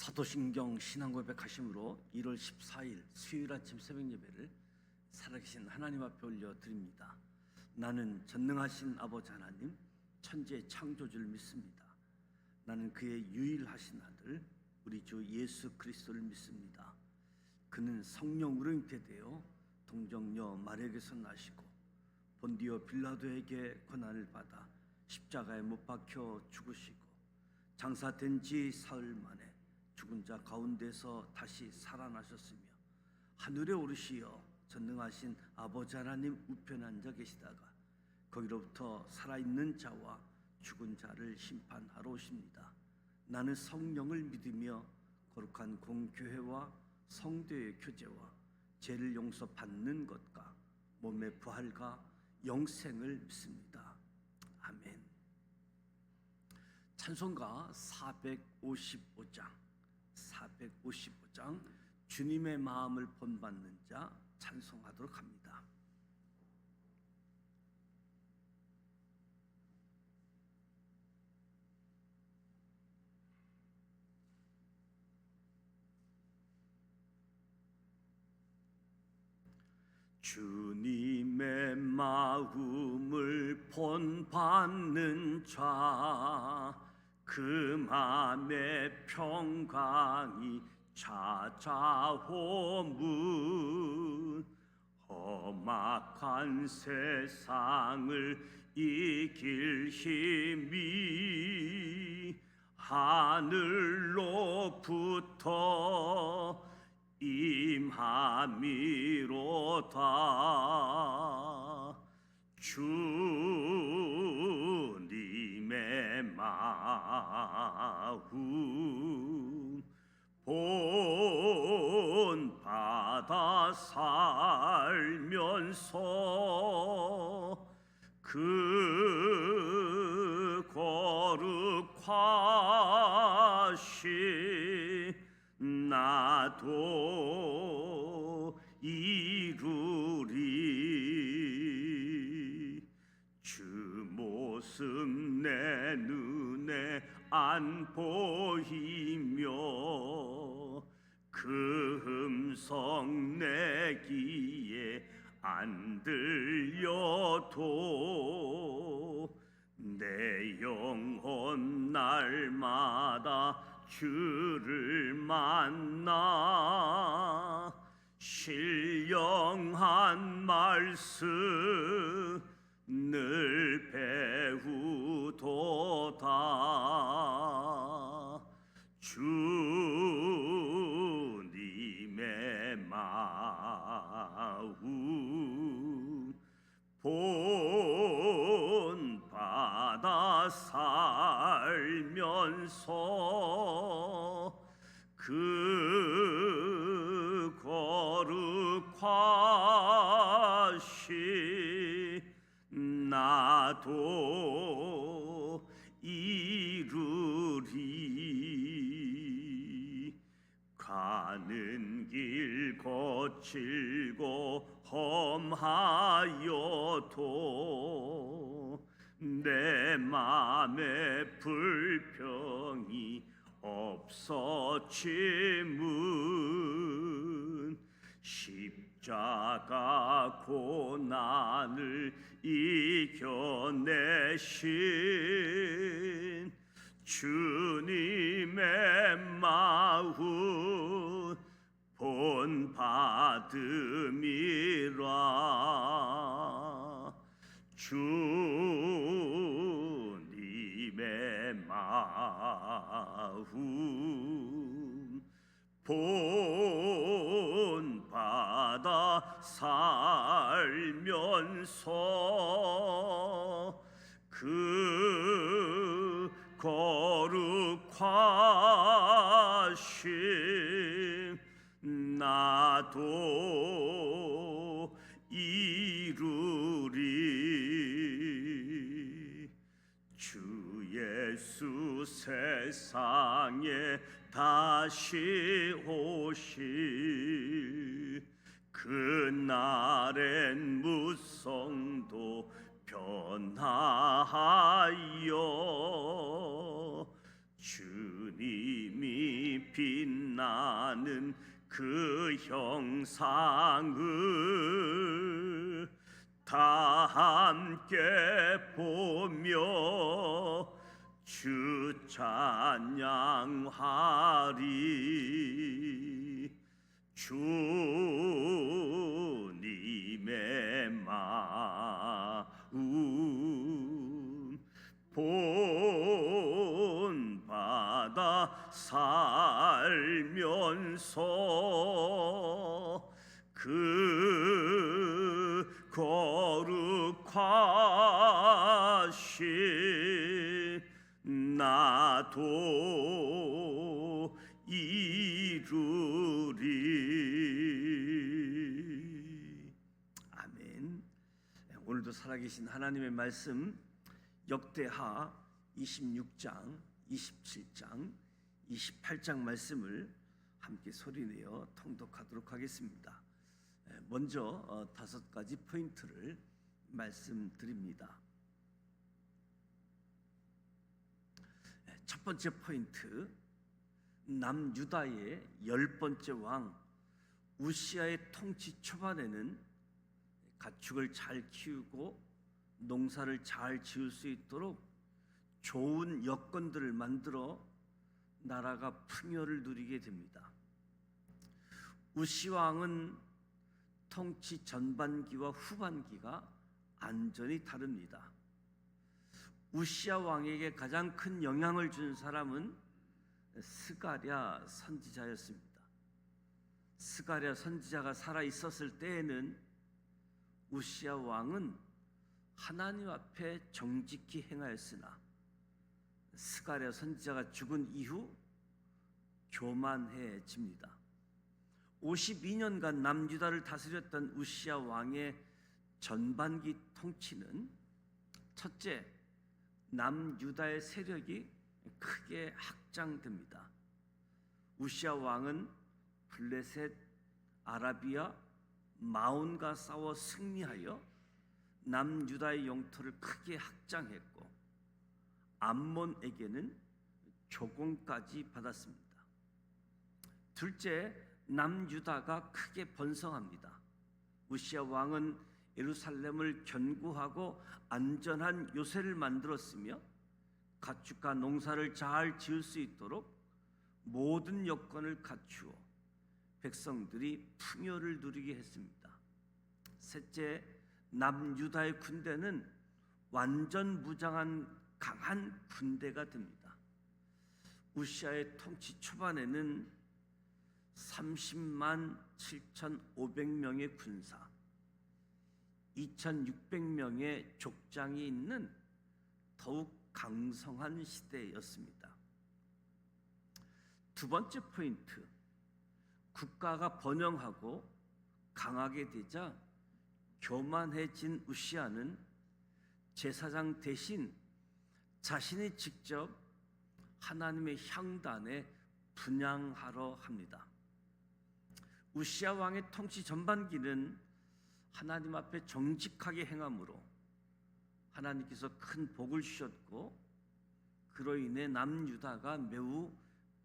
사도신경 신앙고백하심으로 1월 14일 수요일 아침 새벽 예배를 살아계신 하나님 앞에 올려드립니다. 나는 전능하신 아버지 하나님 천지의 창조주를 믿습니다. 나는 그의 유일하신 아들 우리 주 예수 그리스도를 믿습니다. 그는 성령으로 잉태되어 동정녀 마리아에게서 나시고 본디오 빌라도에게 고난을 받아 십자가에 못 박혀 죽으시고 장사된 지 사흘 만에 죽은 자 가운데서 다시 살아나셨으며 하늘에 오르시어 전능하신 아버지 하나님 우편에 앉아 계시다가 거기로부터 살아있는 자와 죽은 자를 심판하러 오십니다. 나는 성령을 믿으며 거룩한 공교회와 성도의 교제와 죄를 용서받는 것과 몸의 부활과 영생을 믿습니다. 아멘. 찬송가 455장 주님의 마음을 본받는 자 찬송하도록 합니다. 주님의 마음을 본받는 자 그 맘에 평강이 찾아오문 험악한 세상을 이길 힘이 하늘로부터 임함이로다. 주님의 마음 본받아 살면서 그 거룩하신 나도 이루리. 주 모습 내 눈에 안 보이며 그 음성 내 귀에 안 들려도 내 영혼 날마다 주를 만나 신령한 말씀 늘 배우도다. 주님의 마음 본받아 살면서 그 거룩하신 나도 이루리. 가는 길 거칠고 험하여도 내 맘에 불평이 없어짐은 십자가 고난을 이겨내신 주님의 마음 본받음이라. 주님의 마음 본받아 살면서 그 거룩하신 나도 이루리. 주 예수 세상에 다시 오실 그날엔 무성도 변하여 주님이 빛 하는 그 형상을 다 함께 보며 주 찬양하리. 주님의 마음 본받아 살면서 그 거룩하신 나도 이루리. 아멘. 오늘도 살아계신 하나님의 말씀 역대하 26장, 27장, 28장 말씀을 함께 소리내어 통독하도록 하겠습니다. 먼저 5가지 포인트를 말씀드립니다. 첫 번째 포인트, 남유다의 10번째 왕 우시아의 통치 초반에는 가축을 잘 키우고 농사를 잘 지을 수 있도록 좋은 여건들을 만들어 나라가 풍요를 누리게 됩니다. 우시 왕은 통치 전반기와 후반기가 완전히 다릅니다. 우시아 왕에게 가장 큰 영향을 준 사람은 스가랴 선지자였습니다. 스가랴 선지자가 살아 있었을 때에는 우시아 왕은 하나님 앞에 정직히 행하였으나 스가랴 선지자가 죽은 이후 교만해집니다. 52년간 남유다를 다스렸던 우시아 왕의 전반기 통치는 첫째, 남유다의 세력이 크게 확장됩니다. 우시아 왕은 블레셋, 아라비아, 마온과 싸워 승리하여 남유다의 영토를 크게 확장했고 암몬에게는 조공까지 받았습니다. 둘째, 남유다가 크게 번성합니다. 우시아 왕은 예루살렘을 견고하고 안전한 요새를 만들었으며 가축과 농사를 잘 지을 수 있도록 모든 여건을 갖추어 백성들이 풍요를 누리게 했습니다. 셋째, 남유다의 군대는 완전 무장한 강한 군대가 됩니다. 우시아의 통치 초반에는 30만 7,500명의 군사, 2,600명의 족장이 있는 더욱 강성한 시대였습니다. 두 번째 포인트, 국가가 번영하고 강하게 되자 교만해진 우시아는 제사장 대신 자신이 직접 하나님의 향단에 분향하러 합니다. 우시아 왕의 통치 전반기는 하나님 앞에 정직하게 행함으로 하나님께서 큰 복을 주셨고 그로 인해 남유다가 매우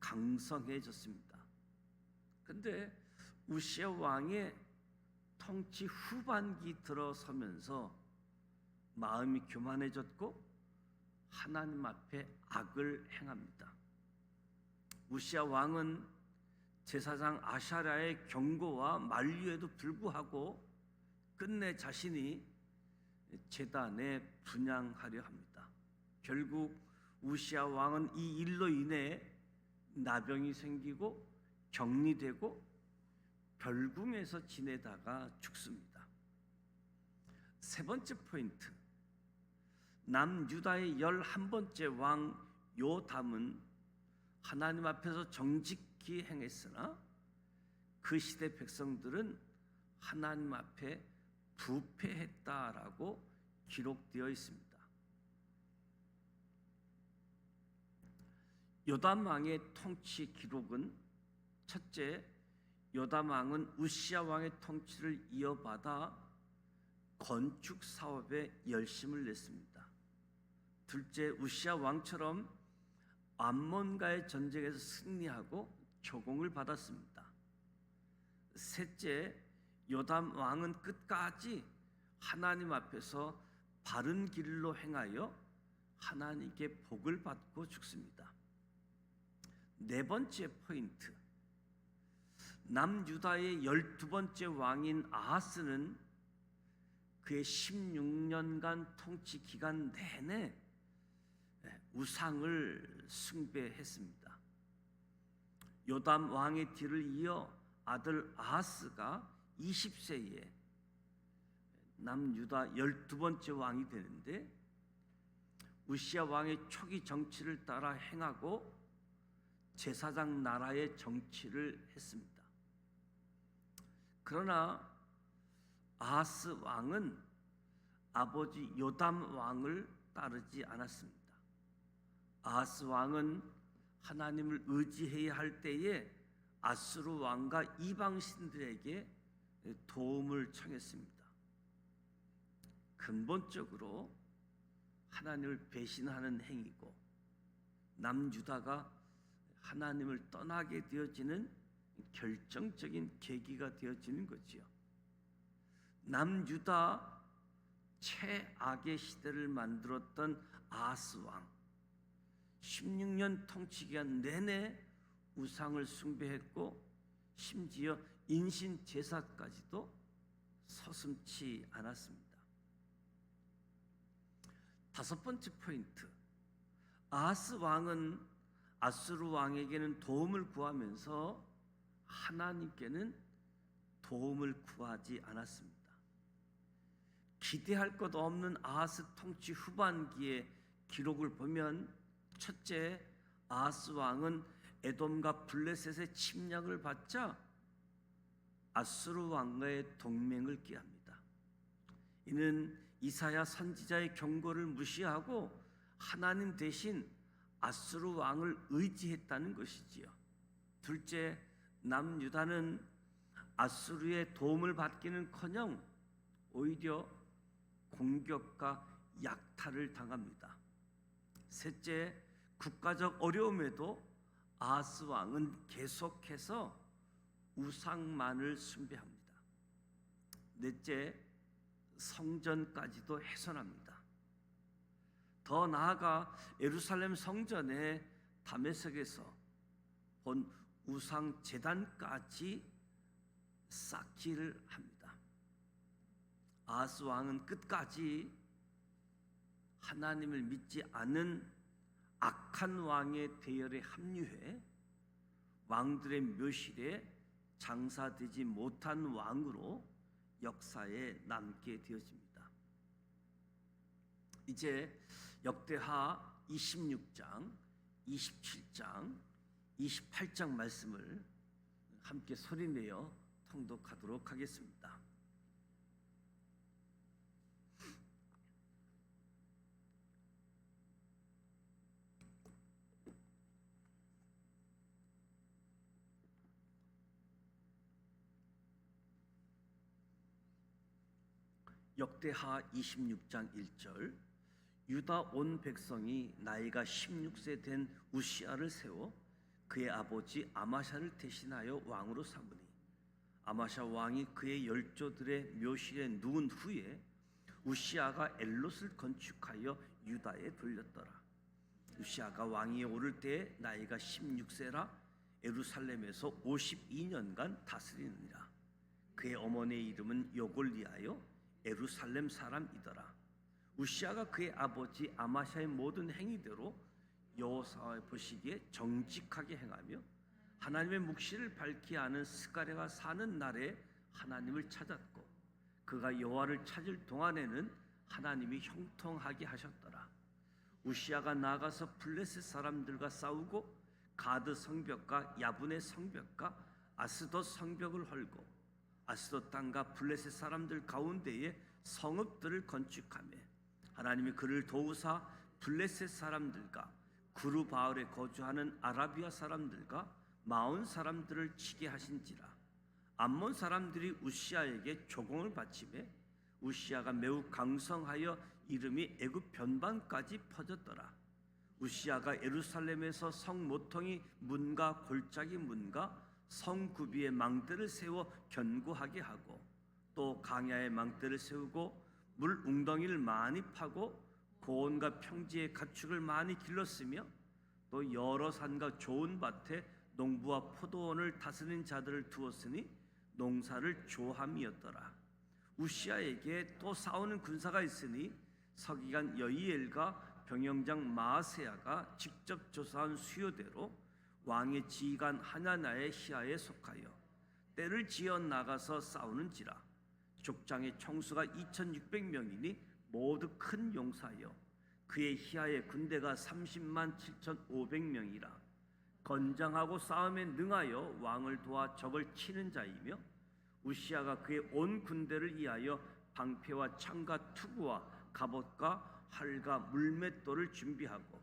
강성해졌습니다. 그런데 우시아 왕의 통치 후반기 들어서면서 마음이 교만해졌고 하나님 앞에 악을 행합니다. 우시아 왕은 제사장 아샤랴의 경고와 만류에도 불구하고 끝내 자신이 제단에 분향하려 합니다. 결국 우시아 왕은 이 일로 인해 나병이 생기고 격리되고 별궁에서 지내다가 죽습니다. 세 번째 포인트, 남유다의 11번째 왕 요담은 하나님 앞에서 정직히 행했으나 그 시대 백성들은 하나님 앞에 부패했다라고 기록되어 있습니다. 요담 왕의 통치 기록은 첫째, 요담 왕은 우시아 왕의 통치를 이어받아 건축 사업에 열심을 냈습니다. 둘째, 우시아 왕처럼 암몬과의 전쟁에서 승리하고 조공을 받았습니다. 셋째, 요담 왕은 끝까지 하나님 앞에서 바른 길로 행하여 하나님께 복을 받고 죽습니다. 네 번째 포인트, 남유다의 12번째 왕인 아하스는 그의 16년간 통치 기간 내내 우상을 숭배했습니다. 요담 왕의 뒤를 이어 아들 아하스가 20세에 남유다 12번째 왕이 되는데, 우시야 왕의 초기 정치를 따라 행하고 제사장 나라의 정치를 했습니다. 그러나 아하스 왕은 아버지 요담 왕을 따르지 않았습니다. 아하스 왕은 하나님을 의지해야 할 때에 아수르 왕과 이방신들에게 도움을 청했습니다. 근본적으로 하나님을 배신하는 행위고, 남유다가 하나님을 떠나게 되어지는 결정적인 계기가 되어지는 거지요. 남유다 최악의 시대를 만들었던 아하스 왕, 16년 통치기간 내내 우상을 숭배했고, 심지어 인신 제사까지도 서슴지 않았습니다. 다섯 번째 포인트, 아하스 왕은 아수르 왕에게는 도움을 구하면서 하나님께는 도움을 구하지 않았습니다. 기대할 것 없는 아하스 통치 후반기의 기록을 보면, 첫째, 아하스 왕은 에돔과 블레셋의 침략을 받자 아수르 왕과의 동맹을 깨합니다. 이는 이사야 선지자의 경고를 무시하고 하나님 대신 아수르 왕을 의지했다는 것이지요. 둘째, 남유다는 아수르의 도움을 받기는커녕 오히려 공격과 약탈을 당합니다. 셋째, 국가적 어려움에도 아하스 왕은 계속해서 우상만을 숭배합니다. 넷째, 성전까지도 훼손합니다. 더 나아가 예루살렘 성전의 다메섹에서 본 우상 제단까지 쌓기를 합니다. 아하스 왕은 끝까지 하나님을 믿지 않은 악한 왕의 대열에 합류해 왕들의 묘실에 장사되지 못한 왕으로 역사에 남게 되어집니다. 이제 역대하 26장, 27장, 28장 말씀을 함께 소리내어 통독하도록 하겠습니다. 역대하 26장 1절, 유다 온 백성이 나이가 16세 된 우시아를 세워 그의 아버지 아마샤를 대신하여 왕으로 삼으니, 아마샤 왕이 그의 열조들의 묘실에 누운 후에 우시아가 엘롯을 건축하여 유다에 돌렸더라. 우시아가 왕위에 오를 때에 나이가 16세라 예루살렘에서 52년간 다스리느니라. 그의 어머니의 이름은 여골리하여 예루살렘 사람이더라. 우시아가 그의 아버지 아마샤의 모든 행위대로 여호와의 보시기에 정직하게 행하며 하나님의 묵시를 밝히 아는 스가랴가 사는 날에 하나님을 찾았고, 그가 여호와를 찾을 동안에는 하나님이 형통하게 하셨더라. 우시아가 나가서 블레셋 사람들과 싸우고 가드 성벽과 야분의 성벽과 아스돗 성벽을 헐고 아스돗 땅과 블레셋 사람들 가운데에 성읍들을 건축하며, 하나님이 그를 도우사 블레셋 사람들과 구르바알에 거주하는 아라비아 사람들과 마온 사람들을 치게 하신지라. 암몬 사람들이 우시아에게 조공을 바치매 우시아가 매우 강성하여 이름이 애굽 변방까지 퍼졌더라. 우시아가 예루살렘에서 성 모퉁이 문과 골짜기 문과 성 구비의 망대를 세워 견고하게 하고, 또 강야의 망대를 세우고 물 웅덩이를 많이 파고 고온과 평지의 가축을 많이 길렀으며, 또 여러 산과 좋은 밭에 농부와 포도원을 다스린 자들을 두었으니 농사를 조함이었더라. 우시아에게 또 싸우는 군사가 있으니 서기관 여이엘과 병영장 마아세야가 직접 조사한 수요대로 왕의 지휘관 하나냐의 시하에 속하여 때를 지어 나가서 싸우는지라. 족장의 총수가 2600명이니 모두 큰 용사여 그의 희하의 군대가 30만 7500명이라. 건장하고 싸움에 능하여 왕을 도와 적을 치는 자이며, 우시아가 그의 온 군대를 위하여 방패와 창과 투구와 갑옷과 활과 물맷돌을 준비하고,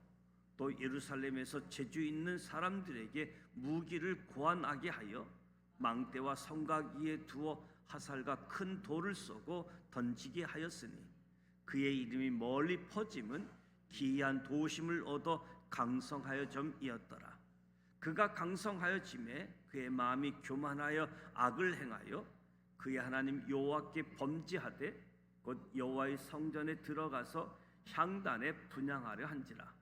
또 예루살렘에서 재주 있는 사람들에게 무기를 고안하게 하여 망대와 성곽 위에 두어 화살과 큰 돌을 쏘고 던지게 하였으니, 그의 이름이 멀리 퍼짐은 기이한 도심을 얻어 강성하여 점이었더라. 그가 강성하여 짐에 그의 마음이 교만하여 악을 행하여 그의 하나님 여호와께 범죄하되 곧 여호와의 성전에 들어가서 향단에 분향하려 한지라.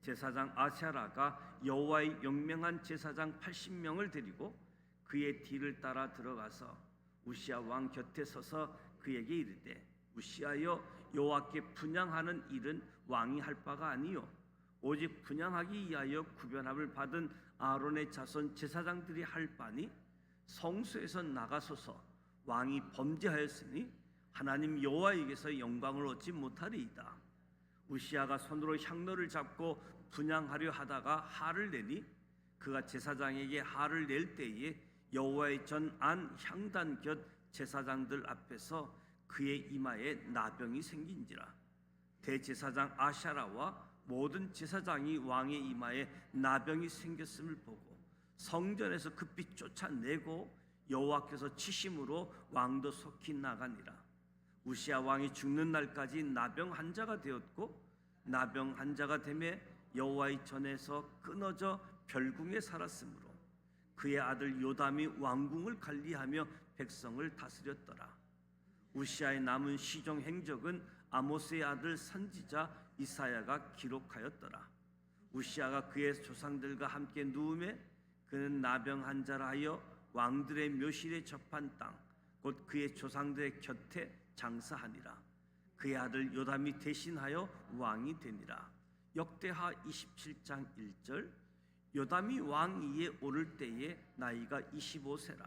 제사장 아샤라가 여호와의 영명한 제사장 80명을 데리고 그의 뒤를 따라 들어가서 우시아 왕 곁에 서서 그에게 이르되, 우시아여, 여호와께 분향하는 일은 왕이 할 바가 아니요 오직 분향하기 위하여 구별함을 받은 아론의 자손 제사장들이 할 바니, 성소에서 나가소서. 왕이 범죄하였으니 하나님 여호와에게서 영광을 얻지 못하리이다. 우시아가 손으로 향로를 잡고 분향하려 하다가 화를 내니, 그가 제사장에게 화를 낼 때에 여호와의 전 안 향단 곁 제사장들 앞에서 그의 이마에 나병이 생긴지라. 대제사장 아샤라와 모든 제사장이 왕의 이마에 나병이 생겼음을 보고 성전에서 급히 쫓아내고 여호와께서 치심으로 왕도 속히 나가니라. 우시아 왕이 죽는 날까지 나병 환자가 되었고, 나병 환자가 되매 여호와의 전에서 끊어져 별궁에 살았으므로 그의 아들 요담이 왕궁을 관리하며 백성을 다스렸더라. 우시아의 남은 시종 행적은 아모스의 아들 선지자 이사야가 기록하였더라. 우시아가 그의 조상들과 함께 누우매 그는 나병 환자라 하여 왕들의 묘실에 접한 땅 곧 그의 조상들의 곁에 장사하니라. 그의 아들 요담이 대신하여 왕이 되니라. 역대하 27장 1절. 요담이 왕위에 오를 때에 나이가 25세라.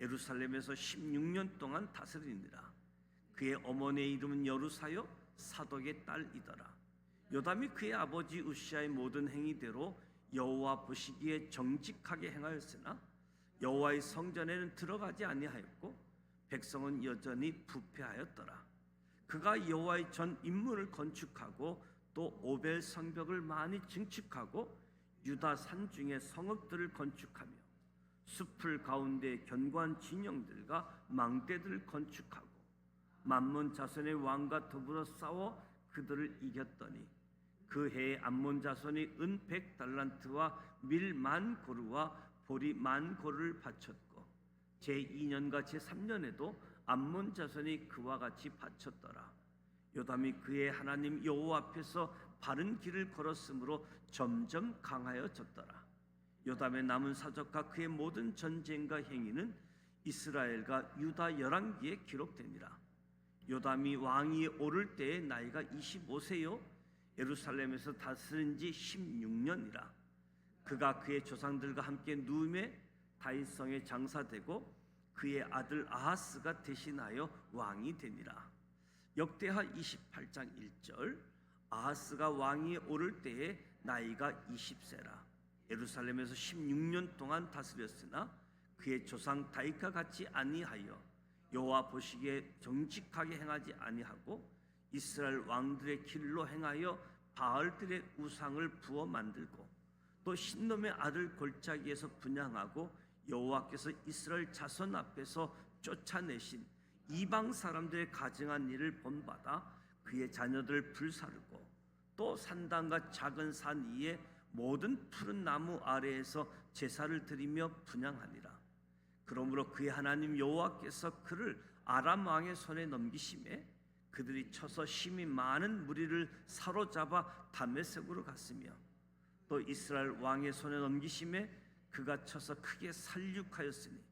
예루살렘에서 16년 동안 다스리니라. 그의 어머니의 이름은 여루사요 사독의 딸이더라. 요담이 그의 아버지 우시아의 모든 행위대로 여호와 보시기에 정직하게 행하였으나 여호와의 성전에는 들어가지 아니하였고 백성은 여전히 부패하였더라. 그가 여호와의 전 인문을 건축하고 또 오벨 성벽을 많이 증축하고 유다 산중에 성읍들을 건축하며 숲을 가운데 견고한 진영들과 망대들을 건축하고 만몬 자손의 왕과 더불어 싸워 그들을 이겼더니, 그 해에 암몬 자손이 은 100달란트와 밀 10,000고루와 보리 10,000고루를 바쳤고, 제2년과 제3년에도 암몬 자손이 그와 같이 바쳤더라. 요담이 그의 하나님 여호와 앞에서 바른 길을 걸었으므로 점점 강하여졌더라. 요담의 남은 사적과 그의 모든 전쟁과 행위는 이스라엘과 유다 열왕기에 기록되니라. 요담이 왕위에 오를 때의 나이가 25세요 예루살렘에서 다스린 지 16년이라. 그가 그의 조상들과 함께 누움에 다윗성에 장사되고 그의 아들 아하스가 대신하여 왕이 되니라. 역대하 28장 1절. 아하스가 왕위에 오를 때에 나이가 20세라. 예루살렘에서 16년 동안 다스렸으나 그의 조상 다윗과 같이 아니하여 여호와 보시기에 정직하게 행하지 아니하고 이스라엘 왕들의 길로 행하여 바알들의 우상을 부어 만들고 또 신놈의 아들 골짜기에서 분향하고 여호와께서 이스라엘 자손 앞에서 쫓아내신 이방 사람들의 가증한 일을 본받아 그의 자녀들을 불사르고 또 산당과 작은 산 위에 모든 푸른 나무 아래에서 제사를 드리며 분향하니라. 그러므로 그의 하나님 여호와께서 그를 아람 왕의 손에 넘기심에 그들이 쳐서 심히 많은 무리를 사로잡아 다메섹으로 갔으며 또 이스라엘 왕의 손에 넘기심에 그가 쳐서 크게 살육하였으니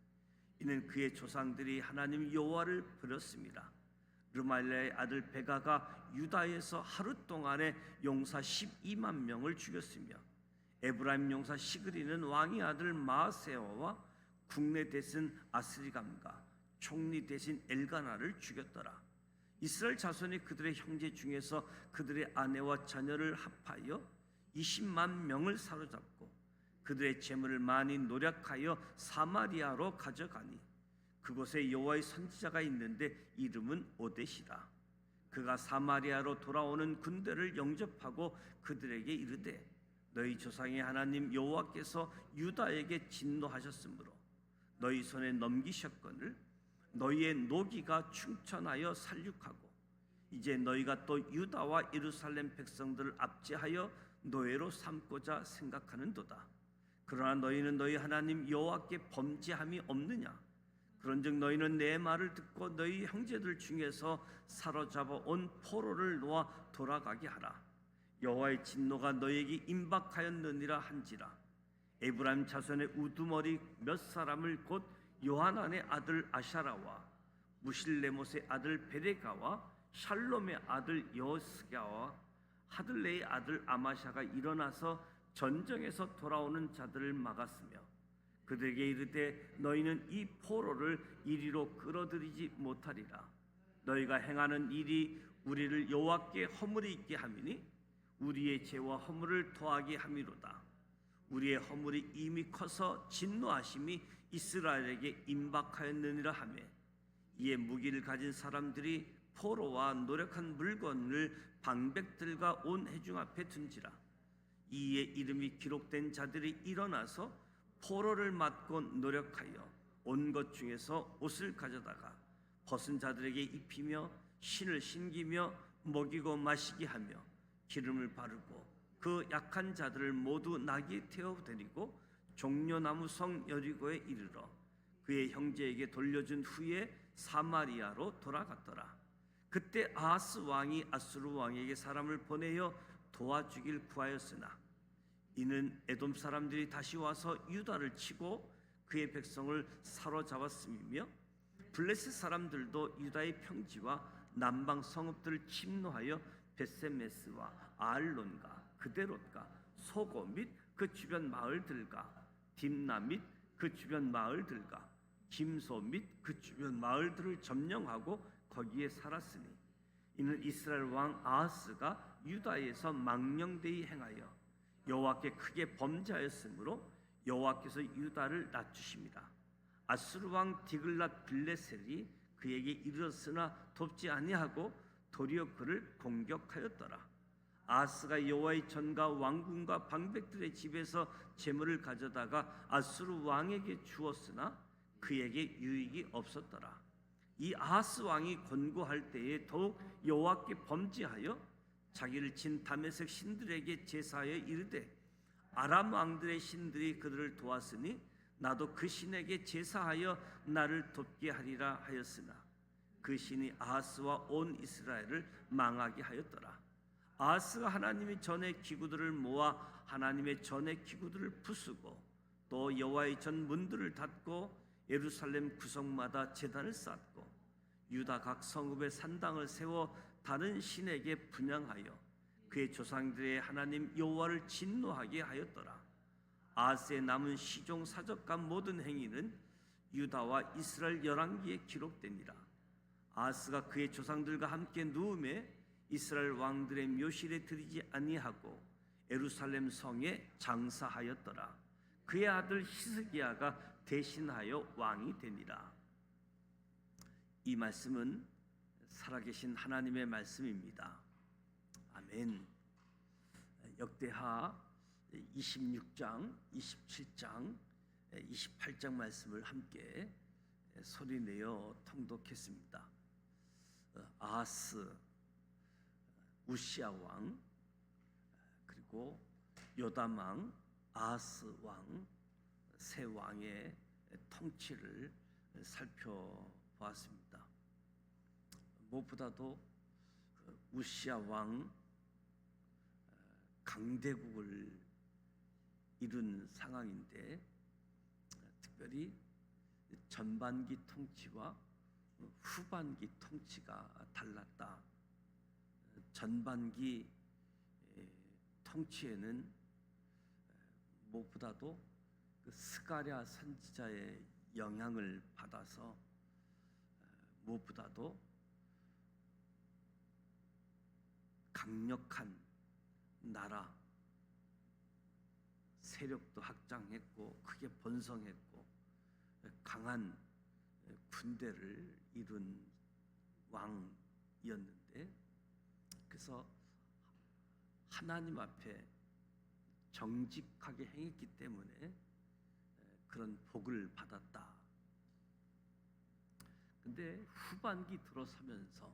이는 그의 조상들이 하나님 여호와를 버렸습니다. 르말리아의 아들 베가가 유다에서 하루 동안에 용사 12만 명을 죽였으며 에브라임 용사 시그리는 왕의 아들 마세와와 국내 대신 아스리감과 총리 대신 엘가나를 죽였더라. 이스라엘 자손이 그들의 형제 중에서 그들의 아내와 자녀를 합하여 20만 명을 사로잡고 그들의 재물을 많이 노력하여 사마리아로 가져가니 그곳에 여호와의 선지자가 있는데 이름은 오뎃이라. 그가 사마리아로 돌아오는 군대를 영접하고 그들에게 이르되 너희 조상의 하나님 여호와께서 유다에게 진노하셨으므로 너희 손에 넘기셨거늘 너희의 노기가 충천하여 살육하고 이제 너희가 또 유다와 예루살렘 백성들을 압제하여 노예로 삼고자 생각하는도다. 그러나 너희는 너희 하나님 여호와께 범죄함이 없느냐? 그런즉 너희는 내 말을 듣고 너희 형제들 중에서 사로잡아 온 포로를 놓아 돌아가게 하라. 여호와의 진노가 너희에게 임박하였느니라 한지라. 에브라임 자손의 우두머리 몇 사람을 곧 요하난의 아들 아샤라와 무실레못의 아들 베레가와 샬롬의 아들 여스가와 하들레의 아들 아마샤가 일어나서 전쟁에서 돌아오는 자들을 막았으며 그들에게 이르되 너희는 이 포로를 이리로 끌어들이지 못하리라. 너희가 행하는 일이 우리를 여호와께 허물이 있게 함이니 우리의 죄와 허물을 더하게 함이로다. 우리의 허물이 이미 커서 진노하심이 이스라엘에게 임박하였느니라 하며 이에 무기를 가진 사람들이 포로와 노력한 물건을 방백들과 온 회중 앞에 둔지라. 이에 이름이 기록된 자들이 일어나서 포로를 맞고 노력하여 온 것 중에서 옷을 가져다가 벗은 자들에게 입히며 신을 신기며 먹이고 마시게 하며 기름을 바르고 그 약한 자들을 모두 나귀에 태워 데리고 종려나무 성 여리고에 이르러 그의 형제에게 돌려준 후에 사마리아로 돌아갔더라. 그때 아하스 왕이 아수르 왕에게 사람을 보내어 도와주길 구하였으나 이는 에돔 사람들이 다시 와서 유다를 치고 그의 백성을 사로잡았음이며 블레셋 사람들도 유다의 평지와 남방 성읍들을 침노하여 벳세메스와 아알론과 그데롯과 소고 및 그 주변 마을들과 딥나 및 그 주변 마을들과 김소 및 그 주변 마을들을 점령하고 거기에 살았으니 이는 이스라엘 왕 아하스가 유다에서 망령되이 행하여 여호와께 크게 범죄하였으므로 여호와께서 유다를 낮추십니다. 아수르 왕 디글랏 빌레셀이 그에게 이르렀으나 돕지 아니하고 도리어 그를 공격하였더라. 아하스가 여호와의 전과 왕궁과 방백들의 집에서 재물을 가져다가 아수르 왕에게 주었으나 그에게 유익이 없었더라. 이 아하스 왕이 권고할 때에 더욱 여호와께 범죄하여 자기를 친 다메섹 신들에게 제사하여 이르되 아람 왕들의 신들이 그들을 도왔으니 나도 그 신에게 제사하여 나를 돕게 하리라 하였으나 그 신이 아하스와 온 이스라엘을 망하게 하였더라. 아하스가 하나님의 전의 기구들을 모아 하나님의 전의 기구들을 부수고 또 여호와의 전 문들을 닫고 예루살렘 구성마다 제단을 쌓고 유다 각 성읍에 산당을 세워 다른 신에게 분향하여 그의 조상들의 하나님 여호와를 진노하게 하였더라. 아하스의 남은 시종 사적과 모든 행위는 유다와 이스라엘 열왕기에 기록되니라. 아하스가 그의 조상들과 함께 누움에 이스라엘 왕들의 묘실에 들이지 아니하고 예루살렘 성에 장사하였더라. 그의 아들 히스기야가 대신하여 왕이 되니라. 이 말씀은 살아계신 하나님의 말씀입니다. 아멘. 역대하 26장, 27장, 28장 말씀을 함께 소리내어 통독했습니다. 아하스, 우시야 왕, 하고 요담 왕, 아하스 왕, 세 왕의 통치를 살펴보았습니다. 무엇보다도 우시야 왕 강대국을 이룬 상황인데, 특별히 전반기 통치와 후반기 통치가 달랐다. 전반기 통치에는 무엇보다도 그 스가랴 선지자의 영향을 받아서 무엇보다도 강력한 나라, 세력도 확장했고 크게 번성했고 강한 군대를 이룬 왕이었는데, 그래서 하나님 앞에 정직하게 행했기 때문에 그런 복을 받았다. 근데 후반기 들어서면서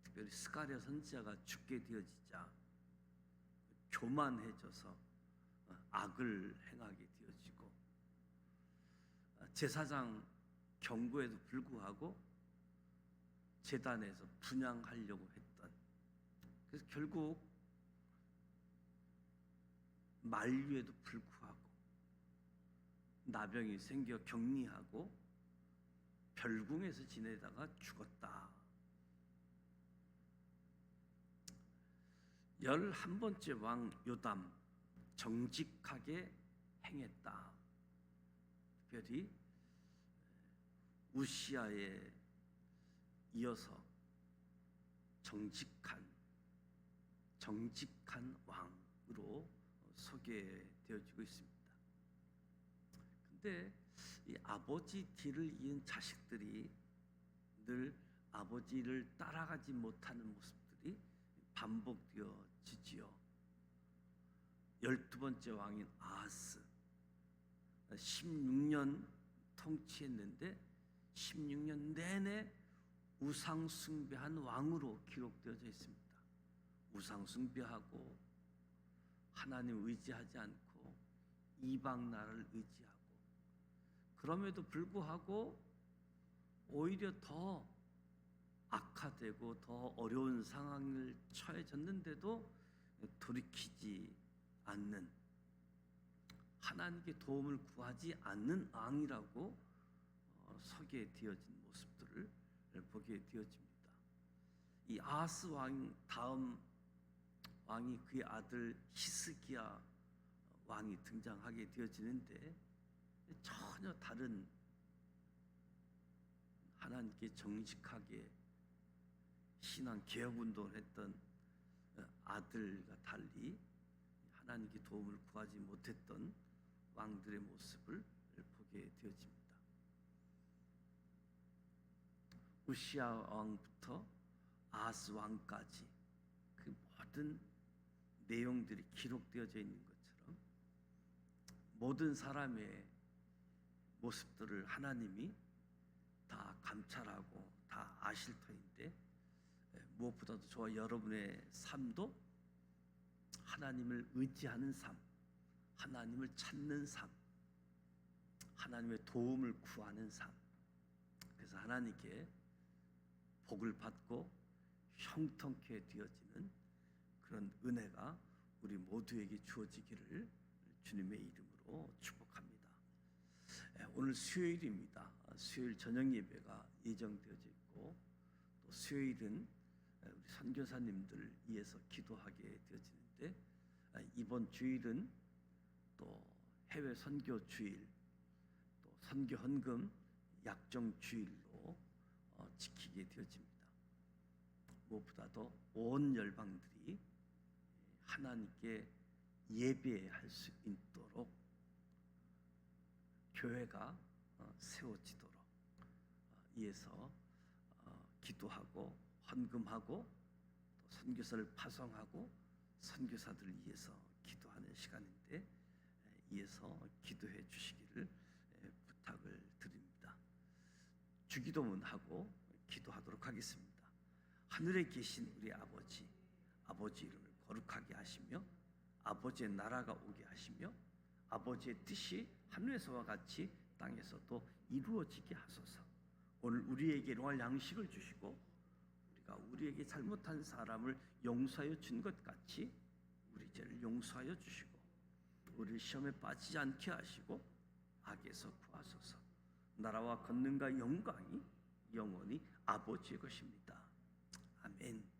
특별히 스가랴 선지자가 죽게 되어지자 교만해져서 악을 행하게 되어지고, 제사장 경고에도 불구하고 제단에서 분향하려고 했던, 그래서 결국 만류에도 불구하고 나병이 생겨 격리하고 별궁에서 지내다가 죽었다. 11번째 왕 요담, 정직하게 행했다. 특별히 우시야에 이어서 정직한 왕으로 소개되어지고 있습니다. 근데 이 아버지 뒤를 이은 자식들이 늘 아버지를 따라가지 못하는 모습들이 반복되어지지요. 12번째 왕인 아하스, 16년 통치했는데 16년 내내 우상 숭배한 왕으로 기록되어져 있습니다. 우상 숭배하고 하나님 의지하지 않고 이방 나라를 의지하고, 그럼에도 불구하고 오히려 더 악화되고 더 어려운 상황을 처해졌는데도 돌이키지 않는, 하나님께 도움을 구하지 않는 왕이라고 소개되어진 모습들을 보게 되어집니다. 이 아하스 왕 다음 왕이 그의 아들 히스기야 왕이 등장하게 되어지는데, 전혀 다른 하나님께 정직하게 신앙 개혁 운동을 했던 아들과 달리 하나님께 도움을 구하지 못했던 왕들의 모습을 보게 되어집니다. 우시야 왕부터 아하스 왕까지 그 모든 내용들이 기록되어져 있는 것처럼 모든 사람의 모습들을 하나님이 다 감찰하고 다 아실 터인데, 무엇보다도 저와 여러분의 삶도 하나님을 의지하는 삶, 하나님을 찾는 삶, 하나님의 도움을 구하는 삶, 그래서 하나님께 복을 받고 형통케 되어지는 그런 은혜가 우리 모두에게 주어지기를 주님의 이름으로 축복합니다. 오늘 수요일입니다. 수요일 저녁 예배가 예정되어져 있고, 또 수요일은 우리 선교사님들 위해서 기도하게 되어지는데, 이번 주일은 또 해외 선교 주일, 또 선교 헌금 약정 주일로 지키게 되어집니다. 무엇보다도 온 열방들이 하나님께 예배할 수 있도록 교회가 세워지도록 위해서 기도하고 헌금하고 또 선교사를 파송하고 선교사들을 위해서 기도하는 시간인데, 위해서 기도해 주시기를 부탁을 드립니다. 주기도문 하고 기도하도록 하겠습니다. 하늘에 계신 우리 아버지, 아버지 이름을 거룩하게 하시며 아버지의 나라가 오게 하시며 아버지의 뜻이 하늘에서와 같이 땅에서도 이루어지게 하소서. 오늘 우리에게 일용할 양식을 주시고 우리가 우리에게 잘못한 사람을 용서하여 준 것 같이 우리 죄를 용서하여 주시고 우리를 시험에 빠지지 않게 하시고 악에서 구하소서. 나라와 권능과 영광이 영원히 아버지의 것입니다. 아멘.